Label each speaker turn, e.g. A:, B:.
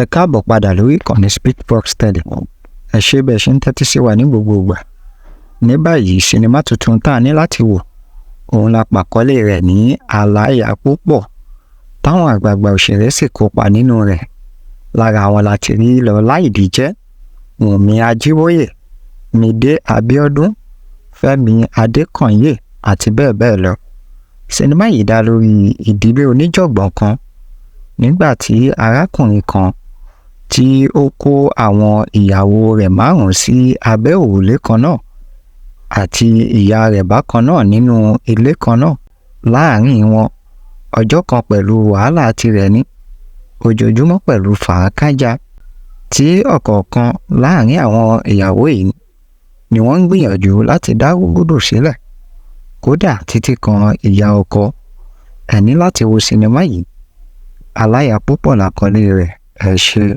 A: Ẹ káàbọ̀ padà lórí ìkànnì Speakbox Tele. Ẹ ṣé bẹ́ẹ̀ ṣe ń tẹ́tí sí wa ní gbogbo ìgbà. Ní báyìí, sinimá tuntun tá a ní láti wò, òun la pàkọ́lé rẹ̀ ní Aláya Púpọ̀, táwọn àgbààgbà òṣèré sì kópa nínú rẹ̀. Lára àwọn láti rí Lọlá Ìdíjẹ́, Wùnmí Ajíbóyè, Mídé Abíọ́dún, Fẹ́mi Adékànyè àti bẹ́ẹ̀ bẹ́ẹ̀ lọ. Sinimá yìí dá lórí ìdílé oníjọ̀gbọ̀n kan nígbà tí arákùnrin kan tí ó kó àwọn ìyàwó rẹ̀ 5 sí abẹ́ òrùlé kan náà àti ìyá rẹ̀ bákan náà nínú ilé kan náà. Láàárín wọn, ọjọ́ kan pẹ̀lú wàhálà tirẹ̀ ní, ojoojúmọ́ pẹ̀lú fàákájà, tí ọ̀kọ̀ọ̀kan láàárín àwọn ìyàwó yìí ni wọ́n ń gbìyànjú láti dá rúgúdù sílẹ̀, kódà títí kan ìyá ọkọ. Ẹ ní láti wo sinimá yìí. Aláya Púpọ̀ làkọlé rẹ̀. Ẹ ṣé.